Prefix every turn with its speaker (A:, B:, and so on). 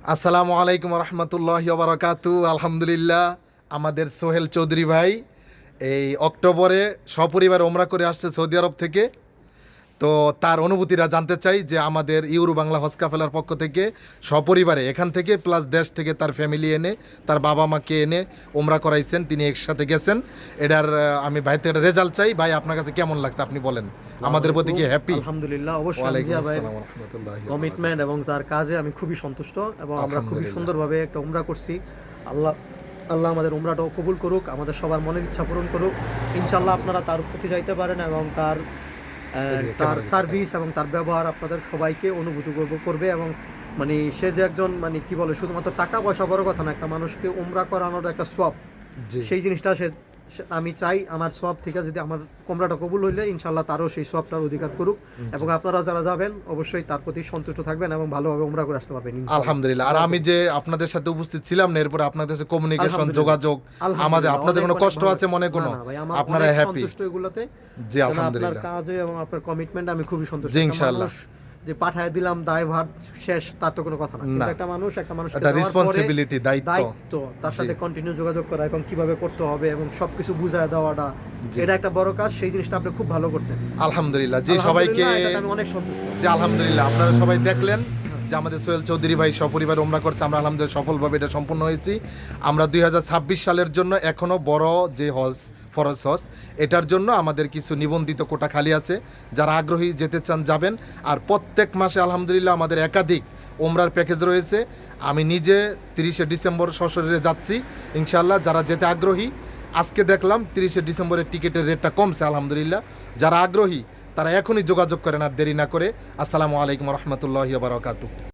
A: আসসালামু আলাইকুম রহমতুল্লাহ বারাকাতু। আলহামদুলিল্লাহ, আমাদের সোহেল চৌধুরী ভাই এই অক্টোবরে সপরিবার ওমরা করে আসছে সৌদি আরব থেকে। তো তার অনুভূতিটা জানতে চাই যে আমাদের ইউরো বাংলা হজ কাফেলার পক্ষ থেকে সপরিবারে এখান থেকে প্লাস দেশ থেকে তার ফ্যামিলি এনে তার বাবা মাকে এনে ওমরা করাইছেন, তিনি একসাথে গেছেন। এটার আমি ভাই থেকে রেজাল্ট চাই। ভাই, আপনার কাছে কেমন লাগছে আপনি বলেন, আমাদের প্রতি কি হ্যাপি?
B: আলহামদুলিল্লাহ, অবশ্যই
A: ওয়ালাইকুম
B: জিয়া ভাইয়ের
A: আসসালাম ওয়া রাহমাতুল্লাহি ওয়া
B: কমিটমেন্ট এবং তার কাজে আমি খুবই সন্তুষ্ট এবং আমরা খুবই
A: আলহামদুলিল্লাহ।
B: সুন্দরভাবে একটা উমরা করছি। আল্লাহ আল্লাহ আমাদের উমরাটাও কবুল করুক, আমাদের সবার মনের ইচ্ছা পূরণ করুক। ইনশাল্লাহ আপনারা তার প্রতি যাইতে পারেন এবং তার তার সার্ভিস এবং তার ব্যবহার আপনাদের সবাইকে অনুভূতি করবে। এবং মানে সে যে একজন মানে কি বলে, শুধুমাত্র টাকা পয়সা বড় কথা না, একটা মানুষকে উমরা করানোর একটা সওয়াব,
A: জি।
B: সেই জিনিসটা আমি চাই আমার সওয়াব থেকে যদি আমার কোমরাটা কবুল হইলে ইনশাল্লাহ তারও সেই সওয়াবটার অধিকার করুক। এবং আপনারা যারা যাবেন অবশ্যই তার প্রতি সন্তুষ্ট থাকবেন এবং ভালোভাবে উমরা করে আসতে পারবেন ইনশাআল্লাহ।
A: আলহামদুলিল্লাহ। আর আমি যে আপনাদের সাথে উপস্থিত ছিলাম না, এরপর আপনাদের সাথে কমিউনিকেশন,
B: আলহামদুলিল্লাহ।
A: যোগাযোগ, আমাদের
B: আলহামদুলিল্লাহ,
A: আপনাদের কোনো
B: অনেক
A: কষ্ট
B: ভালো
A: আছে মনে
B: লাগছে।
A: কোনো?
B: না, না ভাই, আমার
A: আপনারা
B: অনেক
A: হ্যাপি?
B: সন্তুষ্ট এগুলাতে।
A: জি
B: আপনার
A: আলহামদুলিল্লাহ।
B: কাজে এবং আপনার কমিটমেন্ট আমি খুবই সন্তুষ্ট।
A: জি,
B: একটা
A: ইনশাআল্লাহ।
B: মানুষ যে পাঠায় দিলাম দায়ভার শেষ, তার তো কোনো কথা না। কিন্তু একটা মানুষ
A: একটা রেসপন্সিবিলিটি,
B: দায়িত্ব, তার সাথে কন্টিনিউ যোগাযোগ করা এবং কিভাবে করতে হবে এবং সবকিছু বুঝায় দেওয়াটা, এটা একটা বড় কাজ। সেই জিনিসটা আপনি খুব ভালো করছেন
A: আলহামদুলিল্লাহ। জি, সবাইকে
B: আলহামদুলিল্লাহ, এটাতে আমি অনেক সন্তুষ্ট।
A: জি আলহামদুলিল্লাহ। আপনারা সবাই দেখলেন যে আমাদের সোহেল চৌধুরী ভাই সপরিবার ওমরা করছে। আমরা আলহামদুলিল্লাহ সফলভাবে এটা সম্পূর্ণ হয়েছি। আমরা 2026 সালের জন্য এখনও বড় যে হজ, ফরজ হজ, এটার জন্য আমাদের কিছু নিবন্ধিত কোটা খালি আছে। যারা আগ্রহী যেতে চান যাবেন। আর প্রত্যেক মাসে আলহামদুলিল্লাহ আমাদের একাধিক ওমরার প্যাকেজ রয়েছে। আমি নিজে 30শে ডিসেম্বর সশরীরে যাচ্ছি ইনশাআল্লাহ। যারা যেতে আগ্রহী, আজকে দেখলাম 30শে ডিসেম্বরের টিকিটের রেটটা কমছে আলহামদুলিল্লাহ। যারা আগ্রহী তারা এখনই যোগাযোগ করেন আর দেরি না করে। আসসালামু আলাইকুম রহমতুল্লাহি ওয়া বারাকাতুহু।